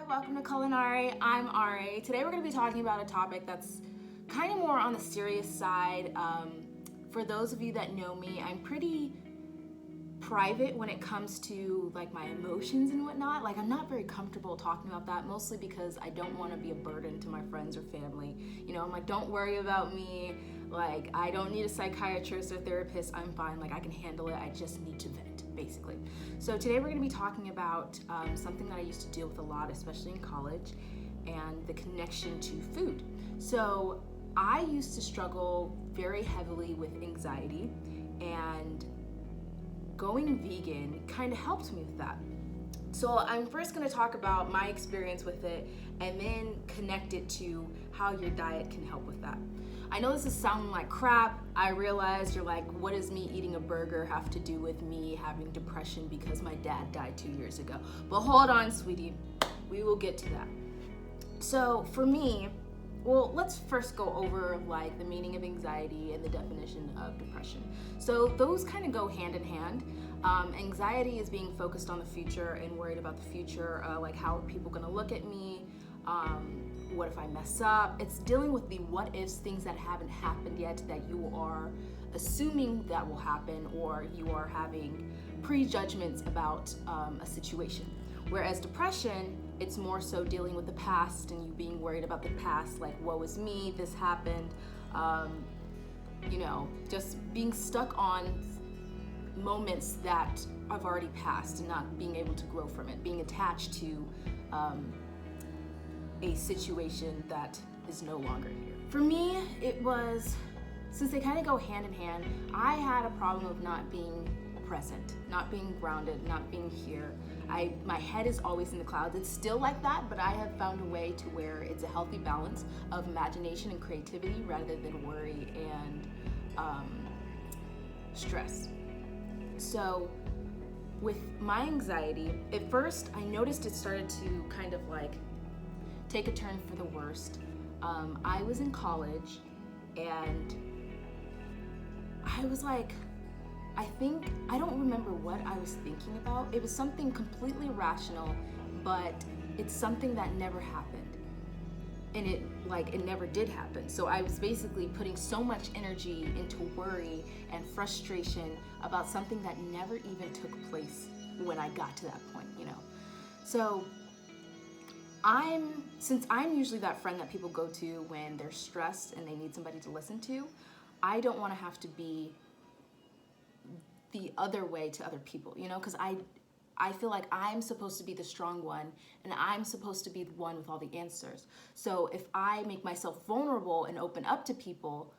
welcome to Culinari. I'm Ari. Today we're going to be talking about a topic that's kind of more on the serious side. For those of you that know me, I'm pretty private when it comes to like my emotions and whatnot. Like I'm not very comfortable talking about that, mostly because I don't want to be a burden to my friends or family. You know, I'm like, don't worry about me. Like I don't need a psychiatrist or therapist. I'm fine. Like I can handle it. I just need to vent, basically. So today we're going to be talking about something that I used to deal with a lot, especially in college, and the connection to food. So I used to struggle very heavily with anxiety, and going vegan kind of helped me with that. So I'm first going to talk about my experience with it and then connect it to how your diet can help with that. I know this is sounding like crap. I realize you're like, what does me eating a burger have to do with me having depression because my dad died 2 years ago? But hold on, sweetie. We will get to that. So for me, well, let's first go over like the meaning of anxiety and the definition of depression. So those kind of go hand in hand. Anxiety is being focused on the future and worried about the future, like how are people gonna look at me? What if I mess up? It's dealing with the what ifs, things that haven't happened yet that you are assuming that will happen, or you are having prejudgments about a situation. Whereas depression, it's more so dealing with the past and you being worried about the past, like woe is me, this happened, just being stuck on moments that have already passed and not being able to grow from it, being attached to a situation that is no longer here. For me, it was, since they kind of go hand in hand, I had a problem of not being present, not being grounded, not being here. My head is always in the clouds. It's still like that, but I have found a way to where it's a healthy balance of imagination and creativity rather than worry and stress. So with my anxiety, at first I noticed it started to kind of like take a turn for the worst. I was in college and I was like, I don't remember what I was thinking about. It was something completely irrational, but it's something that never happened. And it never did happen. So I was basically putting so much energy into worry and frustration about something that never even took place when I got to that point, you know. So since I'm usually that friend that people go to when they're stressed and they need somebody to listen to, I don't want to have to be the other way to other people, you know, because I feel like I'm supposed to be the strong one and I'm supposed to be the one with all the answers. So if I make myself vulnerable and open up to people,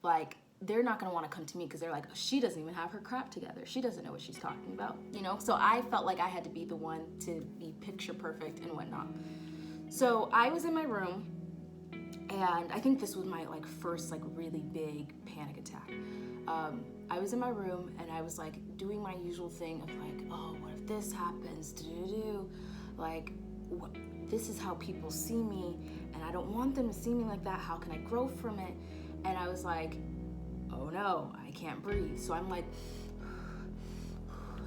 like they're not going to want to come to me because they're like, she doesn't even have her crap together. She doesn't know what she's talking about, you know? So I felt like I had to be the one to be picture perfect and whatnot. So I was in my room, and I think this was my like first like really big panic attack. I was in my room and I was like doing my usual thing of like, oh, what if this happens? Like, this is how people see me, and I don't want them to see me like that. How can I grow from it? And I was like, oh no, I can't breathe. So I'm like,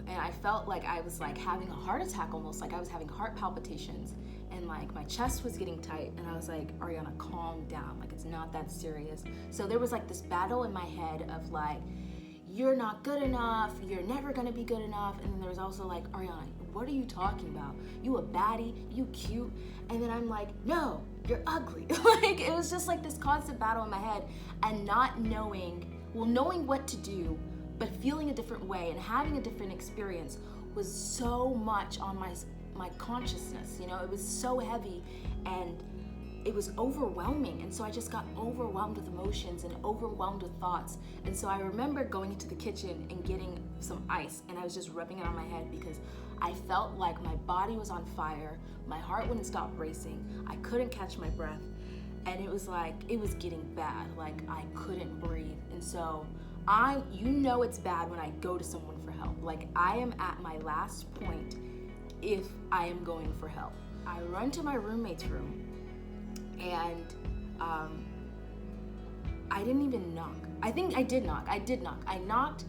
and I felt like I was like having a heart attack almost, like I was having heart palpitations, and like my chest was getting tight, and I was like, Ariana, calm down, like it's not that serious. So there was like this battle in my head of like, you're not good enough, you're never gonna be good enough. And then there was also like, Ariana, what are you talking about? You a baddie, you cute. And then I'm like, no, you're ugly. Like it was just like this constant battle in my head, and not knowing what to do, but feeling a different way and having a different experience was so much on my consciousness, you know. It was so heavy and it was overwhelming, and so I just got overwhelmed with emotions and overwhelmed with thoughts. And so I remember going into the kitchen and getting some ice, and I was just rubbing it on my head because I felt like my body was on fire, my heart wouldn't stop racing, I couldn't catch my breath, and it was like, it was getting bad, like I couldn't breathe. And so it's bad when I go to someone for help. Like I am at my last point if I am going for help. I run to my roommate's room, and I didn't even knock. I think I did knock. I knocked,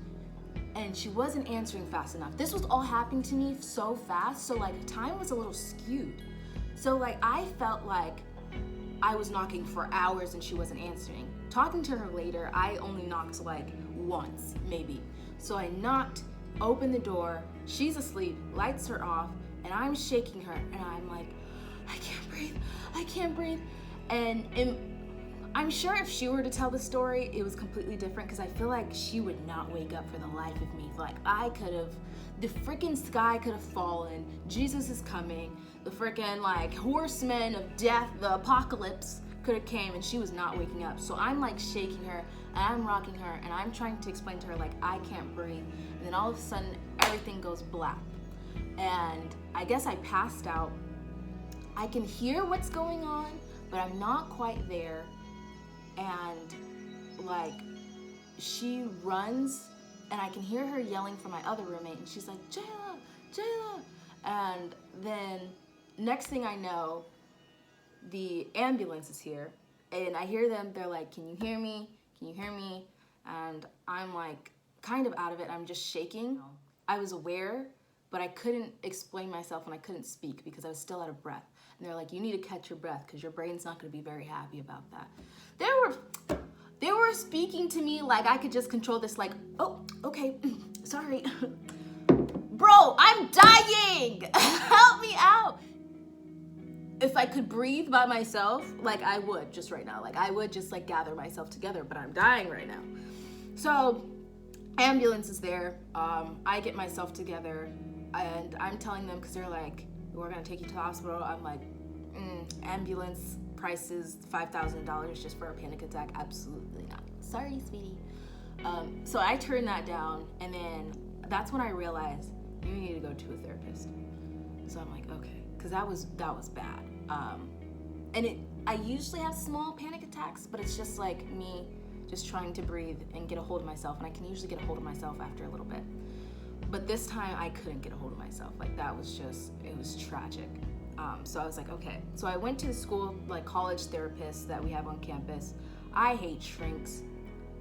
and she wasn't answering fast enough. This was all happening to me so fast, so like time was a little skewed. So like I felt like I was knocking for hours and she wasn't answering. Talking to her later, I only knocked like once, maybe. So I knocked, opened the door, she's asleep, lights are off, and I'm shaking her, and I'm like, I can't breathe. And I'm sure if she were to tell the story, it was completely different, because I feel like she would not wake up for the life of me. Like the freaking sky could have fallen, Jesus is coming, the freaking like horsemen of death, the apocalypse could have came, and she was not waking up. So I'm like shaking her, and I'm rocking her, and I'm trying to explain to her like I can't breathe, and then all of a sudden everything goes black, and I guess I passed out. I can hear what's going on, but I'm not quite there, and like she runs, and I can hear her yelling for my other roommate, and she's like, Jayla, and then next thing I know, the ambulance is here, and I hear them, they're like, can you hear me? And I'm like kind of out of it, I'm just shaking. I was aware, but I couldn't explain myself, and I couldn't speak because I was still out of breath. And they're like, you need to catch your breath because your brain's not gonna be very happy about that. They were speaking to me like I could just control this, like, oh, okay, sorry. Bro, I'm dying, help me out. If I could breathe by myself, like I would just right now. Like I would just like gather myself together, but I'm dying right now. So ambulance is there. I get myself together, and I'm telling them, because they're like, we're gonna take you to the hospital. I'm like, ambulance prices $5,000 just for a panic attack? Absolutely not. Sorry, sweetie. So I turned that down, and then that's when I realized you need to go to a therapist. So I'm like, okay, because that was bad. And I usually have small panic attacks, but it's just like me just trying to breathe and get a hold of myself, and I can usually get a hold of myself after a little bit. But this time I couldn't get a hold of myself. Like that was just, it was tragic. So I was like, okay. So I went to the school, like college therapists that we have on campus. I hate shrinks.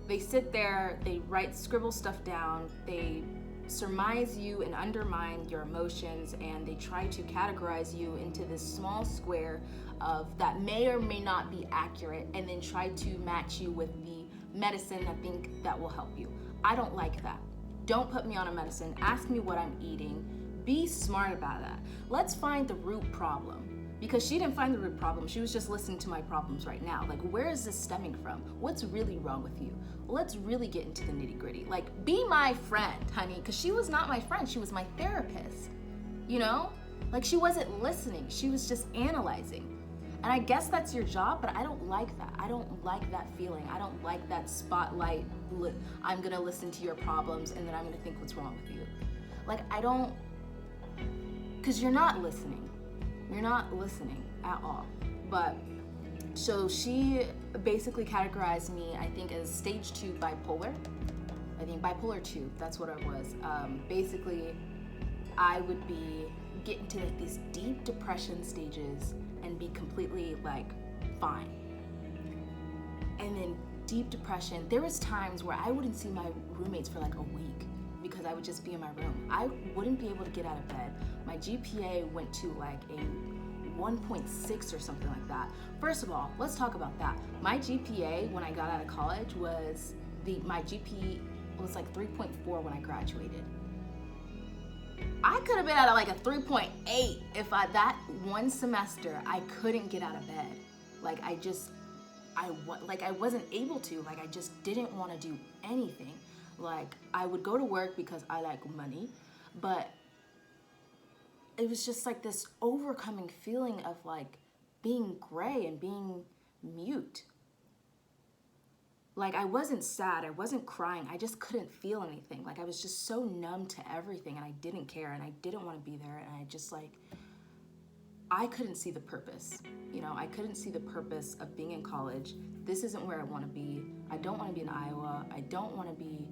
They sit there, they scribble stuff down, they surmise you and undermine your emotions, and they try to categorize you into this small square of that may or may not be accurate, and then try to match you with the medicine I think that will help you. I don't like that. Don't put me on a medicine. Ask me what I'm eating. Be smart about that. Let's find the root problem. Because she didn't find the root problem. She was just listening to my problems right now. Like, where is this stemming from? What's really wrong with you? Let's really get into the nitty gritty. Like, be my friend, honey. Because she was not my friend. She was my therapist. You know? Like, she wasn't listening. She was just analyzing. And I guess that's your job, but I don't like that. I don't like that feeling. I don't like that spotlight. I'm gonna listen to your problems, and then I'm gonna think what's wrong with you. Like, I don't, because you're not listening. You're not listening at all. But, so she basically categorized me, I think, as stage 2 bipolar. I think bipolar 2, that's what I was. Basically, I would get into like these deep depression stages and be completely like fine. And then deep depression, there was times where I wouldn't see my roommates for like a week because I would just be in my room. I wouldn't be able to get out of bed. My GPA went to like a 1.6 or something like that. First of all, let's talk about that. My GPA when I got out of college was, my GPA was like 3.4 when I graduated. I could have been at like a 3.8 if that one semester I couldn't get out of bed. Like I wasn't able to, like I just didn't want to do anything. Like I would go to work because I like money, but it was just like this overcoming feeling of like being gray and being mute. Like I wasn't sad, I wasn't crying, I just couldn't feel anything. Like I was just so numb to everything, and I didn't care, and I didn't want to be there, and I just like, I couldn't see the purpose. You know, I couldn't see the purpose of being in college. This isn't where I want to be. I don't want to be in Iowa. I don't want to be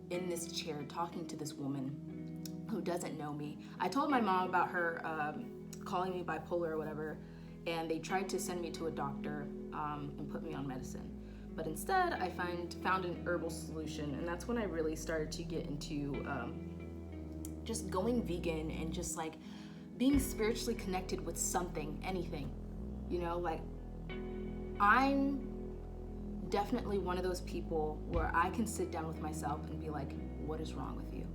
in this chair talking to this woman who doesn't know me. I told my mom about her calling me bipolar or whatever, and they tried to send me to a doctor and put me on medicine. But instead, I found an herbal solution, and that's when I really started to get into just going vegan and just like being spiritually connected with something, anything, you know, like I'm definitely one of those people where I can sit down with myself and be like, what is wrong with you?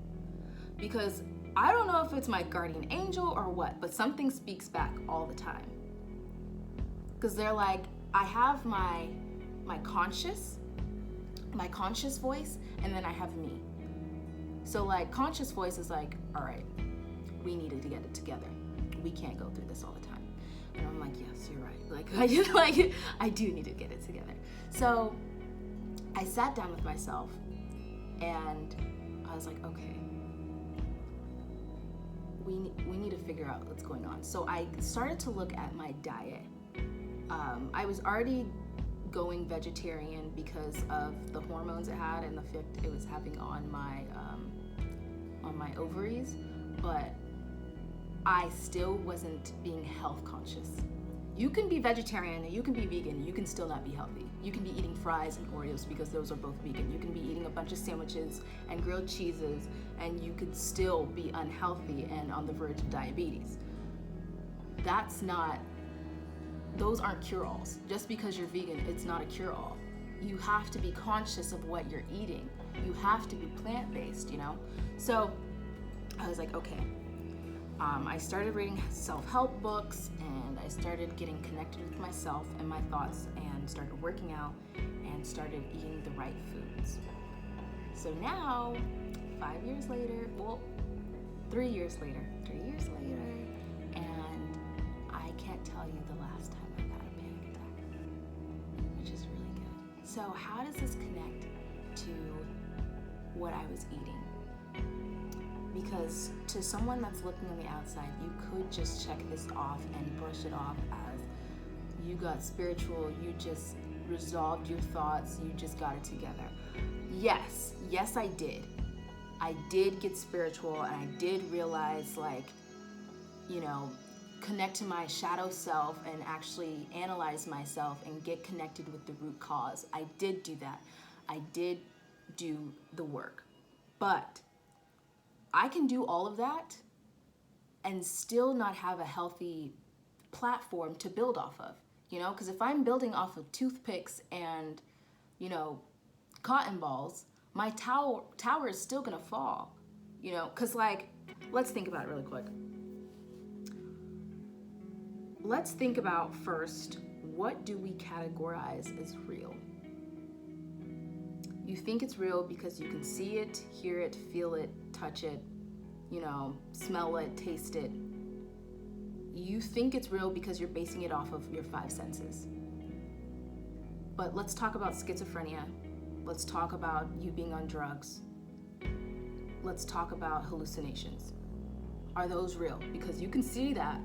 Because I don't know if it's my guardian angel or what, but something speaks back all the time. Because they're like, I have my conscious voice, and then I have me. So like conscious voice is like, all right, we needed to get it together. We can't go through this all the time. And I'm like, yes, you're right. I do need to get it together. So I sat down with myself and I was like, okay, we need to figure out what's going on. So I started to look at my diet. I was already going vegetarian because of the hormones it had and the effect it was having on my ovaries, but I still wasn't being health conscious. You can be vegetarian and you can be vegan, you can still not be healthy. You can be eating fries and Oreos because those are both vegan. You can be eating a bunch of sandwiches and grilled cheeses and you could still be unhealthy and on the verge of diabetes. Those aren't cure-alls. Just because you're vegan, it's not a cure-all. You have to be conscious of what you're eating. You have to be plant-based, you know? So I was like, okay. I started reading self-help books and I started getting connected with myself and my thoughts and started working out and started eating the right foods. So now, 3 years later, and I can't tell you the last time I've had a panic attack, which is really good. So how does this connect to what I was eating? Because to someone that's looking on the outside, you could just check this off and brush it off as you got spiritual, you just resolved your thoughts, you just got it together. Yes, I did. I did get spiritual and I did realize, like, you know, connect to my shadow self and actually analyze myself and get connected with the root cause. I did do that. I did do the work. But I can do all of that and still not have a healthy platform to build off of, you know? Because if I'm building off of toothpicks and, you know, cotton balls, my tower is still gonna fall, you know? Because, like, let's think about it really quick. Let's think about first, what do we categorize as real? You think it's real because you can see it, hear it, feel it, touch it, you know, smell it, taste it. You think it's real because you're basing it off of your 5 senses. But let's talk about schizophrenia. Let's talk about you being on drugs. Let's talk about hallucinations. Are those real? Because you can see that.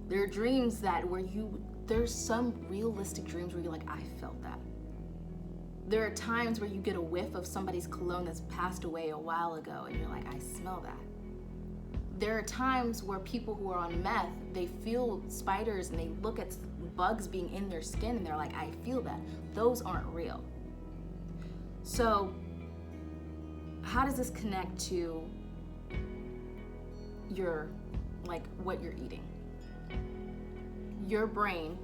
There are dreams there's some realistic dreams where you're like, I felt that. There are times where you get a whiff of somebody's cologne that's passed away a while ago and you're like, I smell that. There are times where people who are on meth, they feel spiders and they look at bugs being in their skin and they're like, I feel that. Those aren't real. So how does this connect to what you're eating? Your brain,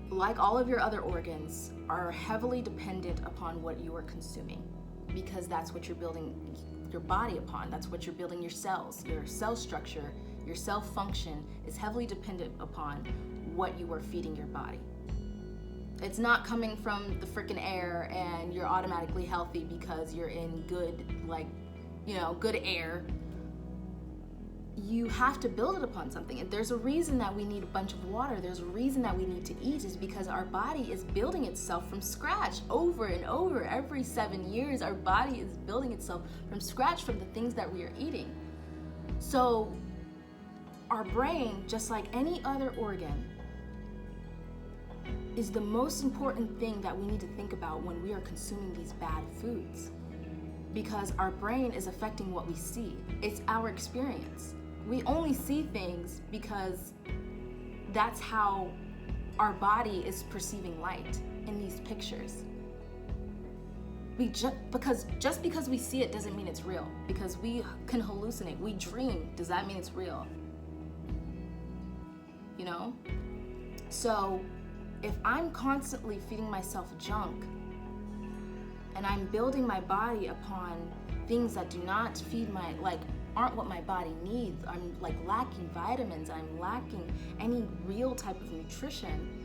like all of your other organs, are heavily dependent upon what you are consuming because that's what you're building your body upon. That's what you're building your cells. Your cell structure, your cell function is heavily dependent upon what you are feeding your body. It's not coming from the freaking air and you're automatically healthy because you're in good air. You have to build it upon something. And there's a reason that we need a bunch of water. There's a reason that we need to eat is because our body is building itself from scratch over and over. Every 7 years, our body is building itself from scratch from the things that we are eating. So our brain, just like any other organ, is the most important thing that we need to think about when we are consuming these bad foods. Because our brain is affecting what we see. It's our experience. We only see things because that's how our body is perceiving light in these pictures. Just because we see it doesn't mean it's real. Because we can hallucinate, we dream, does that mean it's real? you know? So if I'm constantly feeding myself junk and I'm building my body upon things that do not feed aren't what my body needs, I'm like lacking vitamins, I'm lacking any real type of nutrition,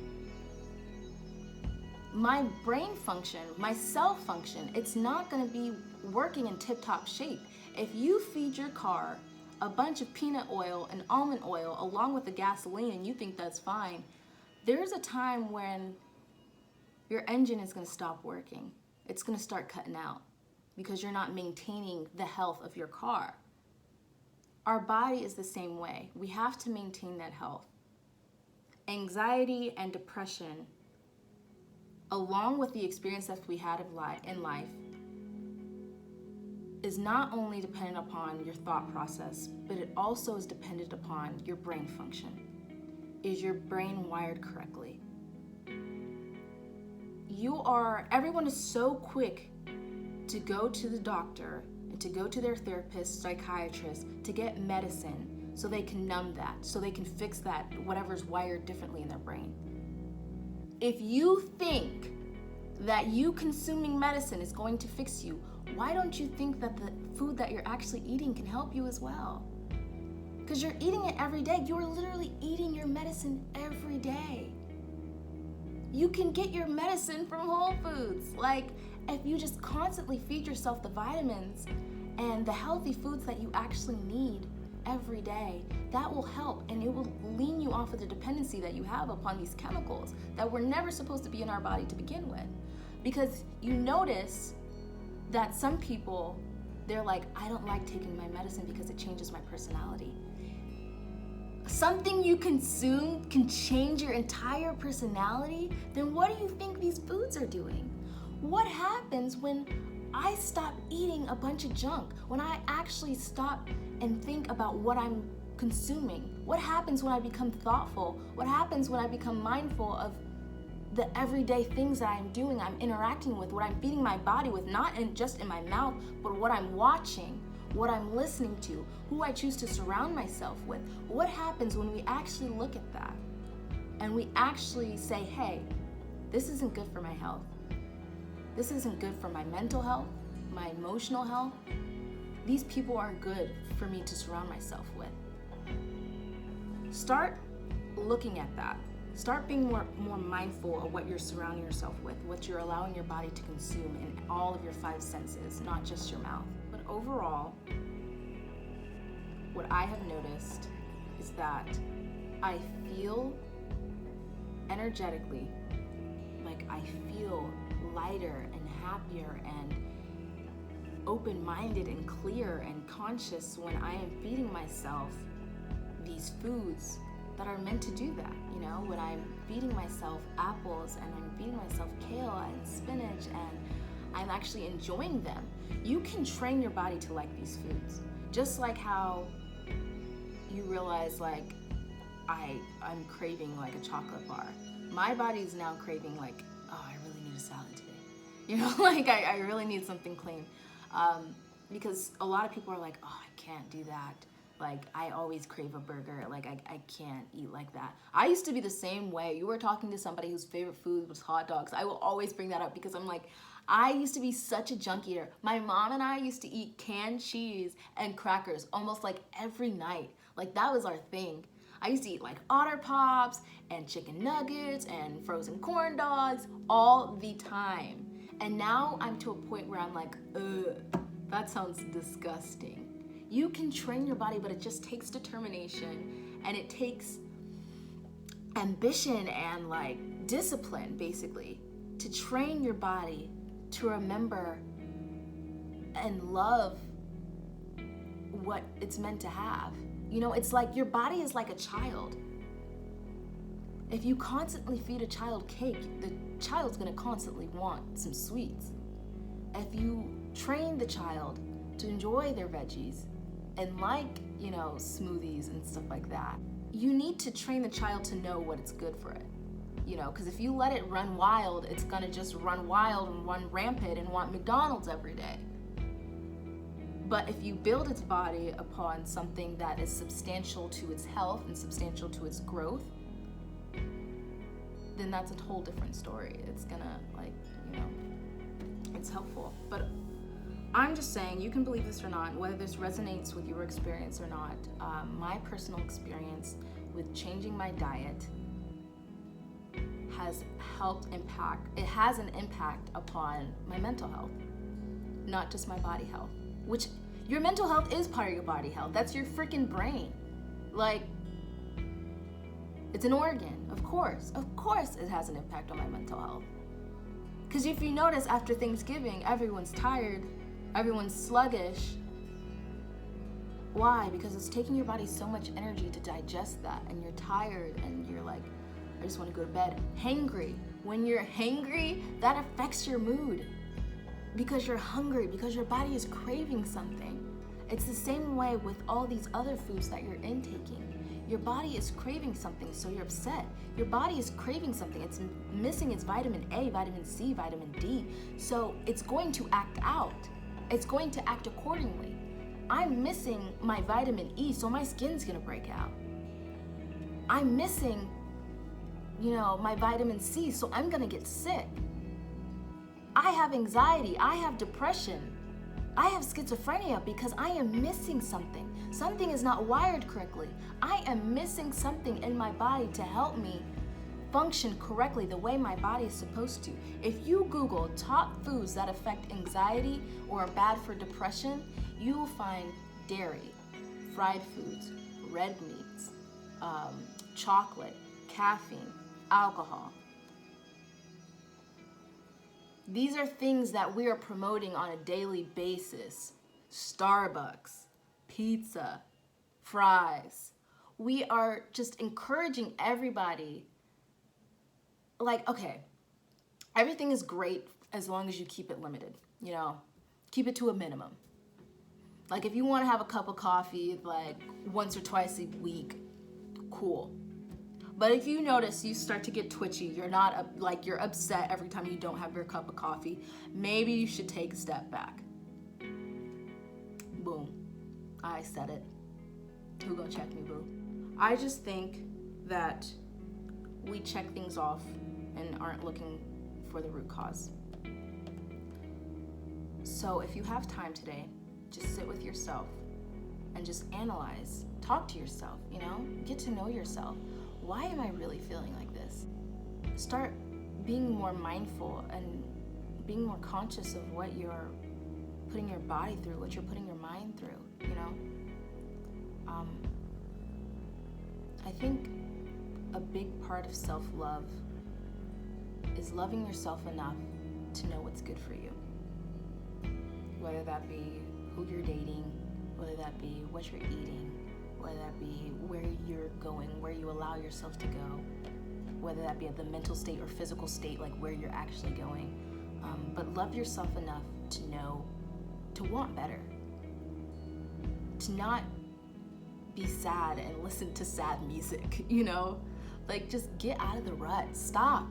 my brain function, my cell function, it's not gonna be working in tip-top shape. If you feed your car a bunch of peanut oil and almond oil along with the gasoline and you think that's fine, there's a time when your engine is gonna stop working. It's gonna start cutting out because you're not maintaining the health of your car. Our body is the same way. We have to maintain that health. Anxiety and depression, along with the experience that we had in life, is not only dependent upon your thought process, but it also is dependent upon your brain function. Is your brain wired correctly? Everyone is so quick to go to the doctor and to go to their therapist, psychiatrist, to get medicine so they can numb that, so they can fix that, whatever's wired differently in their brain. If you think that you consuming medicine is going to fix you, why don't you think that the food that you're actually eating can help you as well? Because you're eating it every day. You are literally eating your medicine every day. You can get your medicine from Whole Foods. Like, if you just constantly feed yourself the vitamins and the healthy foods that you actually need every day, that will help, and it will wean you off of the dependency that you have upon these chemicals that were never supposed to be in our body to begin with. Because you notice that some people, they're like, I don't like taking my medicine because it changes my personality. Something you consume can change your entire personality? Then what do you think these foods are doing? What happens when I stop eating a bunch of junk? When I actually stop and think about what I'm consuming? What happens when I become thoughtful? What happens when I become mindful of the everyday things that I'm doing, I'm interacting with, what I'm feeding my body with, not just in my mouth, but what I'm watching, what I'm listening to, who I choose to surround myself with? What happens when we actually look at that and we actually say, hey, this isn't good for my health. This isn't good for my mental health, my emotional health. These people are good for me to surround myself with. Start looking at that. Start being more mindful of what you're surrounding yourself with, what you're allowing your body to consume in all of your 5 senses, not just your mouth. But overall, what I have noticed is that I feel energetically, like I feel lighter and happier and open-minded and clear and conscious when I am feeding myself these foods that are meant to do that, you know, when I'm feeding myself apples and I'm feeding myself kale and spinach and I'm actually enjoying them. You can train your body to like these foods. Just like how you realize, like, I'm craving like a chocolate bar. My body is now craving like, oh, I really need a salad today. You know, like I really need something clean. Because a lot of people are like, oh, I can't do that. Like, I always crave a burger. Like, I can't eat like that. I used to be the same way. You were talking to somebody whose favorite food was hot dogs. I will always bring that up because I'm like, I used to be such a junk eater. My mom and I used to eat canned cheese and crackers almost like every night. Like, that was our thing. I used to eat like Otter Pops and chicken nuggets and frozen corn dogs all the time. And now I'm to a point where I'm like, ugh, that sounds disgusting. You can train your body, but it just takes determination and it takes ambition and like discipline, basically, to train your body to remember and love what it's meant to have. You know, it's like your body is like a child. If you constantly feed a child cake, the child's gonna constantly want some sweets. If you train the child to enjoy their veggies and like, you know, smoothies and stuff like that, you need to train the child to know what it's good for it. You know, because if you let it run wild, it's gonna just run wild and run rampant and want McDonald's every day. But if you build its body upon something that is substantial to its health and substantial to its growth, then that's a whole different story. It's gonna, like, you know, it's helpful. But I'm just saying, you can believe this or not, whether this resonates with your experience or not. My personal experience with changing my diet has an impact upon my mental health, not just my body health, which your mental health is part of your body health. That's your freaking brain. Like, it's an organ. Of course it has an impact on my mental health. Because if you notice, after Thanksgiving, everyone's tired, everyone's sluggish. Why? Because it's taking your body so much energy to digest that, and you're tired, and you're like, I just want to go to bed. Hangry. When you're hangry, that affects your mood. Because you're hungry, because your body is craving something. It's the same way with all these other foods that you're intaking. Your body is craving something, so you're upset. Your body is craving something. It's missing its vitamin A, vitamin C, vitamin D. So it's going to act out. It's going to act accordingly. I'm missing my vitamin E, so my skin's gonna break out. I'm missing, my vitamin C, so I'm gonna get sick. I have anxiety, I have depression, I have schizophrenia because I am missing something. Something is not wired correctly. I am missing something in my body to help me function correctly the way my body is supposed to. If you Google top foods that affect anxiety or are bad for depression, you will find dairy, fried foods, red meats, chocolate, caffeine, alcohol. These are things that we are promoting on a daily basis. Starbucks, pizza, fries. We are just encouraging everybody. Like, okay, everything is great as long as you keep it limited, keep it to a minimum. Like, if you want to have a cup of coffee like once or twice a week, cool. But if you notice you start to get twitchy, you're upset every time you don't have your cup of coffee, maybe you should take a step back. Boom. I said it. Who gonna check me, boo? I just think that we check things off and aren't looking for the root cause. So if you have time today, just sit with yourself and just analyze. Talk to yourself, get to know yourself. Why am I really feeling like this? Start being more mindful and being more conscious of what you're putting your body through, what you're putting your mind through, I think a big part of self-love is loving yourself enough to know what's good for you. Whether that be who you're dating, whether that be what you're eating, whether that be where you're going, where you allow yourself to go, whether that be at the mental state or physical state, like where you're actually going. But love yourself enough to want better, to not be sad and listen to sad music, like just get out of the rut, stop.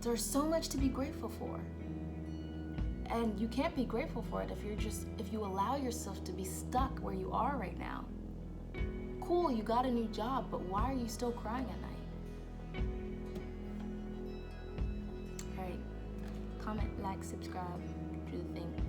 There's so much to be grateful for. And you can't be grateful for it if you allow yourself to be stuck where you are right now. Cool, you got a new job, but why are you still crying at night? All right, comment, like, subscribe, do the thing.